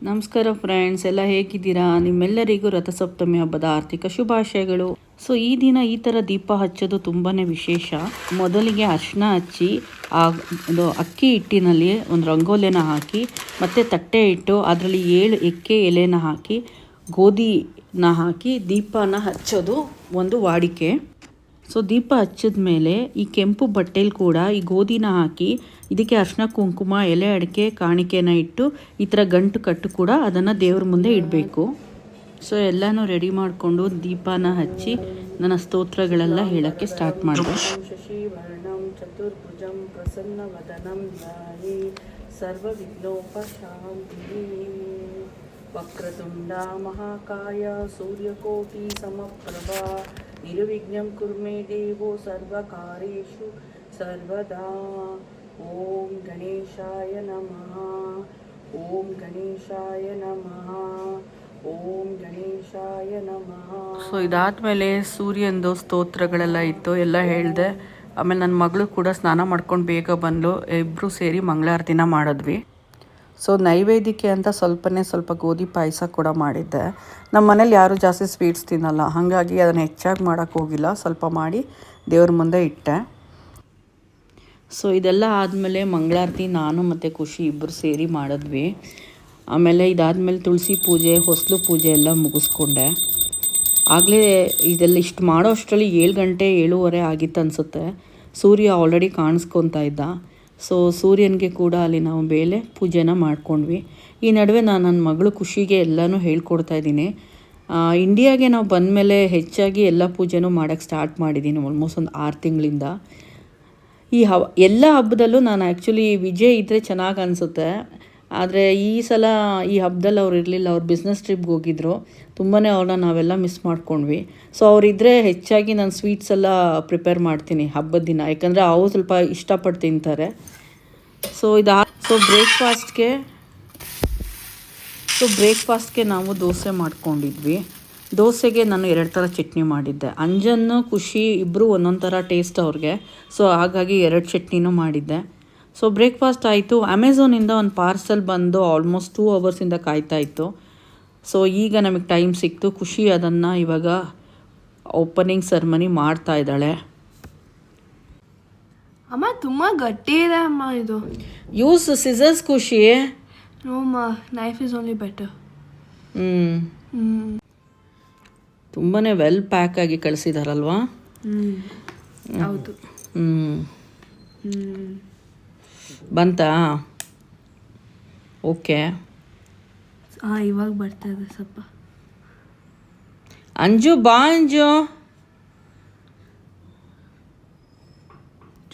ನಮಸ್ಕಾರ ಫ್ರೆಂಡ್ಸ್, ಎಲ್ಲ ಹೇಗಿದ್ದೀರಾ? ನಿಮ್ಮೆಲ್ಲರಿಗೂ ರಥಸಪ್ತಮಿ ಹಬ್ಬದ ಆರ್ಥಿಕ ಶುಭಾಶಯಗಳು. ಸೊ ಈ ದಿನ ಈ ಥರ ದೀಪ ಹಚ್ಚೋದು ತುಂಬಾ ವಿಶೇಷ. ಮೊದಲಿಗೆ ಅರ್ಶಿನ ಹಚ್ಚಿ ಅದು ಅಕ್ಕಿ ಹಿಟ್ಟಿನಲ್ಲಿ ಒಂದು ರಂಗೋಲಿನ ಹಾಕಿ ಮತ್ತು ತಟ್ಟೆ ಇಟ್ಟು ಅದರಲ್ಲಿ 7 ಎಕ್ಕೆ ಎಲೆನ ಹಾಕಿ ಗೋಧಿನ ಹಾಕಿ ದೀಪನ ಹಚ್ಚೋದು ಒಂದು ವಾಡಿಕೆ. ಸೊ ದೀಪ ಹಚ್ಚಿದ ಮೇಲೆ ಈ ಕೆಂಪು ಬಟ್ಟೆಲಿ ಕೂಡ ಈ ಗೋಧಿನ ಹಾಕಿ ಇದಕ್ಕೆ ಅರ್ಶಿನ ಕುಂಕುಮ ಎಲೆ ಅಡಿಕೆ ಕಾಣಿಕೆನ ಇಟ್ಟು ಈ ಥರ ಗಂಟು ಕಟ್ಟು ಕೂಡ ಅದನ್ನು ದೇವ್ರ ಮುಂದೆ ಇಡಬೇಕು. ಸೊ ಎಲ್ಲನೂ ರೆಡಿ ಮಾಡಿಕೊಂಡು ದೀಪನ ಹಚ್ಚಿ ನನ್ನ ಸ್ತೋತ್ರಗಳೆಲ್ಲ ಹೇಳೋಕ್ಕೆ ಸ್ಟಾರ್ಟ್ ಮಾಡಿದೆ. ಶಶಿವರ್ಣಂ ಚತುರ್ಭುಜಂ ಪ್ರಸನ್ನವದನಂ ಧ್ಯಾಯೇ ಸರ್ವವಿಘ್ನೋಪಶಾಂತಿಃ ವಕ್ರತುಂಡ ಮಹಾಕಾಯ ಸೂರ್ಯಕೋಟಿ ಸಮಪ್ರಭಾ ನಿರ್ವಿಘ್ನಂ ಕುರ್ಮೇ ದೇವೋ ಸರ್ವಕಾರ್ಯೇಷು ಸರ್ವದಾ. ಓಂ ಗಣೇಶಾಯ ನಮಃ, ಓಂ ಗಣೇಶಾಯ ನಮಃ, ಓಂ ಗಣೇಶಾಯ ನಮಃ. ಸೊ ಇದಾದಮೇಲೆ ಸೂರ್ಯಂದು ಸ್ತೋತ್ರಗಳೆಲ್ಲ ಇತ್ತು, ಎಲ್ಲ ಹೇಳಿದೆ. ಆಮೇಲೆ ನನ್ನ ಮಗಳು ಕೂಡ ಸ್ನಾನ ಮಾಡ್ಕೊಂಡು ಬೇಗ ಬಂದು ಇಬ್ಬರು ಸೇರಿ ಮಂಗಳಾರತಿನ ಮಾಡಿದ್ವಿ. ಸೊ ನೈವೇದ್ಯಕ್ಕೆ ಅಂತ ಸ್ವಲ್ಪ ಗೋಧಿ ಪಾಯಸ ಕೂಡ ಮಾಡಿದ್ದೆ. ನಮ್ಮ ಮನೇಲಿ ಯಾರೂ ಜಾಸ್ತಿ ಸ್ವೀಟ್ಸ್ ತಿನ್ನಲ್ಲ, ಹಾಗಾಗಿ ಅದನ್ನು ಹೆಚ್ಚಾಗಿ ಮಾಡೋಕ್ಕೆ ಹೋಗಿಲ್ಲ, ಸ್ವಲ್ಪ ಮಾಡಿ ದೇವ್ರ ಮುಂದೆ ಇಟ್ಟೆ. ಸೊ ಇದೆಲ್ಲ ಆದಮೇಲೆ ಮಂಗಳಾರತಿ ನಾನು ಮತ್ತು ಖುಷಿ ಇಬ್ಬರು ಸೇರಿ ಮಾಡಿದ್ವಿ. ಆಮೇಲೆ ಇದಾದಮೇಲೆ ತುಳಸಿ ಪೂಜೆ, ಹೊಸಲು ಪೂಜೆ ಎಲ್ಲ ಮುಗಿಸ್ಕೊಂಡೆ. ಆಗಲೇ ಇದೆಲ್ಲ ಇಷ್ಟು ಮಾಡೋ ಅಷ್ಟರಲ್ಲಿ 7 ಗಂಟೆ 7:15 ಆಗಿತ್ತು ಅನಿಸುತ್ತೆ. ಸೂರ್ಯ ಆಲ್ರೆಡಿ ಕಾಣಿಸ್ಕೊತಾ ಇದ್ದ. ಸೊ ಸೂರ್ಯನಿಗೆ ಕೂಡ ಅಲ್ಲಿ ನಾವು ಬೇಳೆ ಪೂಜೆನ ಮಾಡ್ಕೊಂಡ್ವಿ. ಈ ನಡುವೆ ನಾನು ನನ್ನ ಮಗಳು ಖುಷಿಗೆ ಎಲ್ಲನೂ ಹೇಳ್ಕೊಡ್ತಾ ಇದ್ದೀನಿ. ಇಂಡಿಯಾಗೆ ನಾವು ಬಂದಮೇಲೆ ಹೆಚ್ಚಾಗಿ ಎಲ್ಲ ಪೂಜೆನೂ ಮಾಡೋಕ್ಕೆ ಸ್ಟಾರ್ಟ್ ಮಾಡಿದ್ದೀನಿ, ಆಲ್ಮೋಸ್ಟ್ ಒಂದು 6 ತಿಂಗಳಿಂದ. ಈ ಎಲ್ಲ ಹಬ್ಬದಲ್ಲೂ ನಾನು ಆ್ಯಕ್ಚುಲಿ ವಿಜಯ್ ಇದ್ದರೆ ಚೆನ್ನಾಗಿ ಅನಿಸುತ್ತೆ. ಆದರೆ ಈ ಸಲ ಈ ಹಬ್ಬದಲ್ಲಿ ಅವ್ರು ಇರಲಿಲ್ಲ, ಅವ್ರು ಬಿಸ್ನೆಸ್ ಟ್ರಿಪ್ಗೆ ಹೋಗಿದ್ರು. ತುಂಬಾ ಅವ್ರನ್ನ ನಾವೆಲ್ಲ ಮಿಸ್ ಮಾಡ್ಕೊಂಡ್ವಿ. ಸೊ ಅವರಿದ್ದರೆ ಹೆಚ್ಚಾಗಿ ನಾನು ಸ್ವೀಟ್ಸ್ ಎಲ್ಲ ಪ್ರಿಪೇರ್ ಮಾಡ್ತೀನಿ ಹಬ್ಬದ ದಿನ, ಯಾಕಂದರೆ ಅವ್ರು ಸ್ವಲ್ಪ ಇಷ್ಟಪಟ್ಟು ತಿಂತಾರೆ. ಸೊ ಬ್ರೇಕ್ಫಾಸ್ಟ್ಗೆ ನಾವು ದೋಸೆ ಮಾಡ್ಕೊಂಡಿದ್ವಿ. ದೋಸೆಗೆ ನಾನು 2 ಥರ ಚಟ್ನಿ ಮಾಡಿದ್ದೆ. ಅಂಜನ್ನು ಖುಷಿ ಇಬ್ಬರು ಒಂದೊಂದು ಥರ ಟೇಸ್ಟ್ ಅವ್ರಿಗೆ, ಸೊ ಹಾಗಾಗಿ 2 ಚಟ್ನಿನೂ ಮಾಡಿದ್ದೆ. ಸೊ ಬ್ರೇಕ್ಫಾಸ್ಟ್ ಆಯಿತು. ಅಮೆಝಾನಿಂದ ಒಂದು ಪಾರ್ಸಲ್ ಬಂದು ಆಲ್ಮೋಸ್ಟ್ 2 ಅವರ್ಸಿಂದ ಕಾಯ್ತಾ ಇತ್ತು. ಸೊ ಈಗ ನಮಗೆ ಟೈಮ್ ಸಿಕ್ತು. ಖುಷಿ ಅದನ್ನು ಇವಾಗ ಓಪನಿಂಗ್ ಸೆರೆಮನಿ ಮಾಡ್ತಾ ಇದ್ದಾಳೆ. ಅಮ್ಮ ತುಂಬ ಗಟ್ಟಿ ಇದೆ ಅಮ್ಮ ಇದು. ಯೂಸ್ ಸಿಸರ್ಸ್ ಖುಷಿ. ನೋ ಅಮ್ಮ, ನೈಫ್ ಇಸ್ ಓನ್ಲಿ ಬೆಟರ್. ತುಂಬಾ ವೆಲ್ ಪ್ಯಾಕ್ ಆಗಿ ಕಳಿಸಿದಾರಲ್ವಾ? ಹೌದು. ಬಂತಾ? ಓಕೆ. ಇವಾಗ ಬರ್ತಾ ಇದೆ ಸ್ವಲ್ಪ. ಅಂಜು ಬಾ ಅಂಜು.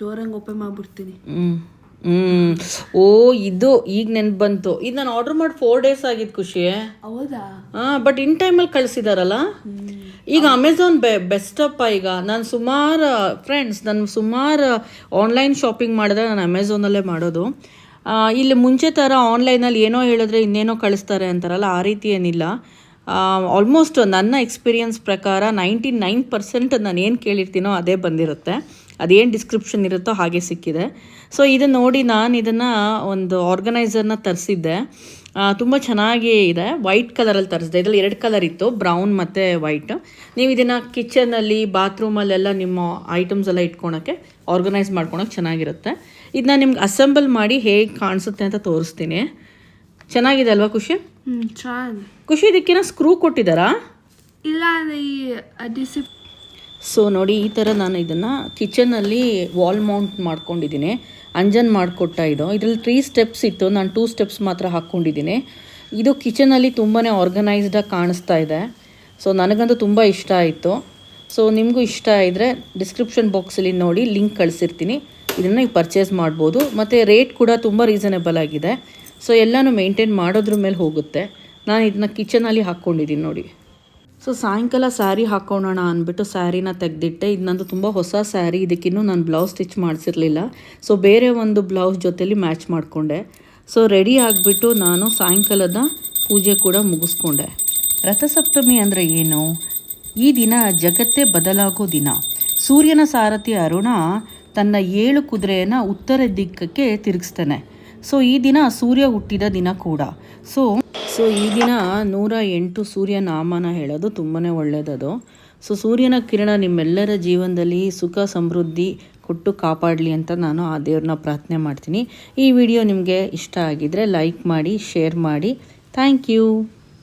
ಜೋರಂಗೆ ಓಪನ್ ಮಾಡ್ಬಿಡ್ತೀನಿ. ಓ ಇದು ಈಗ ನೆನ್ಪು ಬಂತು. ಇದು ನಾನು ಆರ್ಡರ್ ಮಾಡಿ 4 ಡೇಸ್ ಆಗಿದ್ದು ಖುಷಿ. ಹೌದಾ? ಬಟ್ ಇನ್ ಟೈಮಲ್ಲಿ ಕಳಿಸಿದಾರಲ್ಲ. ಈಗ ಅಮೆಝಾನ್ ಬೆಸ್ಟಪ್ಪ. ಈಗ ನಾನು ಸುಮಾರು ಆನ್ಲೈನ್ ಶಾಪಿಂಗ್ ಮಾಡಿದ್ರೆ ನಾನು ಅಮೆಝಾನಲ್ಲೇ ಮಾಡೋದು. ಇಲ್ಲಿ ಮುಂಚೆ ಥರ ಆನ್ಲೈನಲ್ಲಿ ಏನೋ ಹೇಳಿದ್ರೆ ಇನ್ನೇನೋ ಕಳಿಸ್ತಾರೆ ಅಂತಾರಲ್ಲ, ಆ ರೀತಿ ಏನಿಲ್ಲ. ಆಲ್ಮೋಸ್ಟ್ ನನ್ನ ಎಕ್ಸ್ಪೀರಿಯನ್ಸ್ ಪ್ರಕಾರ 99% ನಾನು ಏನು ಕೇಳಿರ್ತೀನೋ ಅದೇ ಬಂದಿರುತ್ತೆ. ಅದೇನು ಡಿಸ್ಕ್ರಿಪ್ಷನ್ ಇರುತ್ತೋ ಹಾಗೆ ಸಿಕ್ಕಿದೆ. ಸೊ ಇದನ್ನು ನೋಡಿ ನಾನು ಇದನ್ನು ಒಂದು ಆರ್ಗನೈಸರ್ನ ತರಿಸಿದ್ದೆ. ತುಂಬ ಚೆನ್ನಾಗೇ ಇದೆ. ವೈಟ್ ಕಲರಲ್ಲಿ ತರಿಸಿದೆ. ಇದರಲ್ಲಿ 2 ಕಲರ್ ಇತ್ತು, ಬ್ರೌನ್ ಮತ್ತು ವೈಟ್. ನೀವು ಇದನ್ನು ಕಿಚನಲ್ಲಿ ಬಾತ್ರೂಮಲ್ಲೆಲ್ಲ ನಿಮ್ಮ ಐಟಮ್ಸ್ ಎಲ್ಲ ಇಟ್ಕೊಳಕ್ಕೆ ಆರ್ಗನೈಸ್ ಮಾಡ್ಕೊಳಕ್ಕೆ ಚೆನ್ನಾಗಿರುತ್ತೆ. ಇದನ್ನ ನಿಮ್ಗೆ ಅಸೆಂಬಲ್ ಮಾಡಿ ಹೇಗೆ ಕಾಣಿಸುತ್ತೆ ಅಂತ ತೋರಿಸ್ತೀನಿ. ಚೆನ್ನಾಗಿದೆ ಅಲ್ವಾ ಖುಷಿ? ಚೆನ್ನಾಗಿದೆ. ಖುಷಿ ಇದಕ್ಕೇನೋ ಸ್ಕ್ರೂ ಕೊಟ್ಟಿದ್ದಾರಾ? ಇಲ್ಲ, ಅಡಿಸಿವ್. ಸೊ ನೋಡಿ, ಈ ಥರ ನಾನು ಇದನ್ನು ಕಿಚನಲ್ಲಿ ವಾಲ್ ಮೌಂಟ್ ಮಾಡ್ಕೊಂಡಿದ್ದೀನಿ. ಅಂಜನ್ ಮಾಡಿಕೊಟ್ಟ ಇದು. ಇದರಲ್ಲಿ 3 ಸ್ಟೆಪ್ಸ್ ಇತ್ತು, ನಾನು 2 ಸ್ಟೆಪ್ಸ್ ಮಾತ್ರ ಹಾಕ್ಕೊಂಡಿದ್ದೀನಿ. ಇದು ಕಿಚನಲ್ಲಿ ತುಂಬಾ ಆರ್ಗನೈಸ್ಡಾಗಿ ಕಾಣಿಸ್ತಾ ಇದೆ. ಸೊ ನನಗಂತೂ ತುಂಬ ಇಷ್ಟ ಆಯಿತು. ಸೊ ನಿಮಗೂ ಇಷ್ಟ ಇದ್ದರೆ ಡಿಸ್ಕ್ರಿಪ್ಷನ್ ಬಾಕ್ಸಲ್ಲಿ ನೋಡಿ ಲಿಂಕ್ ಕಳಿಸಿರ್ತೀನಿ. ಇದನ್ನು ನೀವು ಪರ್ಚೇಸ್ ಮಾಡ್ಬೋದು. ಮತ್ತು ರೇಟ್ ಕೂಡ ತುಂಬ ರೀಸನೇಬಲ್ ಆಗಿದೆ. ಸೊ ಎಲ್ಲನೂ ಮೇಂಟೈನ್ ಮಾಡೋದ್ರ ಮೇಲೆ ಹೋಗುತ್ತೆ. ನಾನು ಇದನ್ನ ಕಿಚನಲ್ಲಿ ಹಾಕ್ಕೊಂಡಿದ್ದೀನಿ ನೋಡಿ. ಸೊ ಸಾಯಂಕಾಲ ಸ್ಯಾರಿ ಹಾಕ್ಕೊಳ್ಳೋಣ ಅಂದ್ಬಿಟ್ಟು ಸ್ಯಾರಿನ ತೆಗೆದಿಟ್ಟೆ. ಇದು ನಂದು ತುಂಬ ಹೊಸ ಸ್ಯಾರಿ, ಇದಕ್ಕಿನ್ನೂ ನಾನು ಬ್ಲೌಸ್ ಸ್ಟಿಚ್ ಮಾಡಿಸಿರಲಿಲ್ಲ. ಸೊ ಬೇರೆ ಒಂದು ಬ್ಲೌಸ್ ಜೊತೆಲಿ ಮ್ಯಾಚ್ ಮಾಡಿಕೊಂಡೆ. ಸೊ ರೆಡಿ ಆಗಿಬಿಟ್ಟು ನಾನು ಸಾಯಂಕಾಲದ ಪೂಜೆ ಕೂಡ ಮುಗಿಸ್ಕೊಂಡೆ. ರಥಸಪ್ತಮಿ ಅಂದರೆ ಏನು? ಈ ದಿನ ಜಗತ್ತೇ ಬದಲಾಗೋ ದಿನ. ಸೂರ್ಯನ ಸಾರಥಿ ಅರುಣ ತನ್ನ 7 ಕುದುರೆಯನ್ನು ಉತ್ತರ ದಿಕ್ಕಕ್ಕೆ ತಿರುಗಿಸ್ತಾನೆ. ಸೊ ಈ ದಿನ ಸೂರ್ಯ ಹುಟ್ಟಿದ ದಿನ ಕೂಡ. ಸೊ ಸೊ ಈ ದಿನ 108 ಸೂರ್ಯ ನಾಮನ ಹೇಳೋದು ತುಂಬಾ ಒಳ್ಳೆಯದದು. ಸೊ ಸೂರ್ಯನ ಕಿರಣ ನಿಮ್ಮೆಲ್ಲರ ಜೀವನದಲ್ಲಿ ಸುಖ ಸಮೃದ್ಧಿ ಕೊಟ್ಟು ಕಾಪಾಡಲಿ ಅಂತ ನಾನು ಆ ದೇವ್ರನ್ನ ಪ್ರಾರ್ಥನೆ ಮಾಡ್ತೀನಿ. ಈ ವಿಡಿಯೋ ನಿಮಗೆ ಇಷ್ಟ ಆಗಿದ್ದರೆ ಲೈಕ್ ಮಾಡಿ, ಶೇರ್ ಮಾಡಿ. Thank you.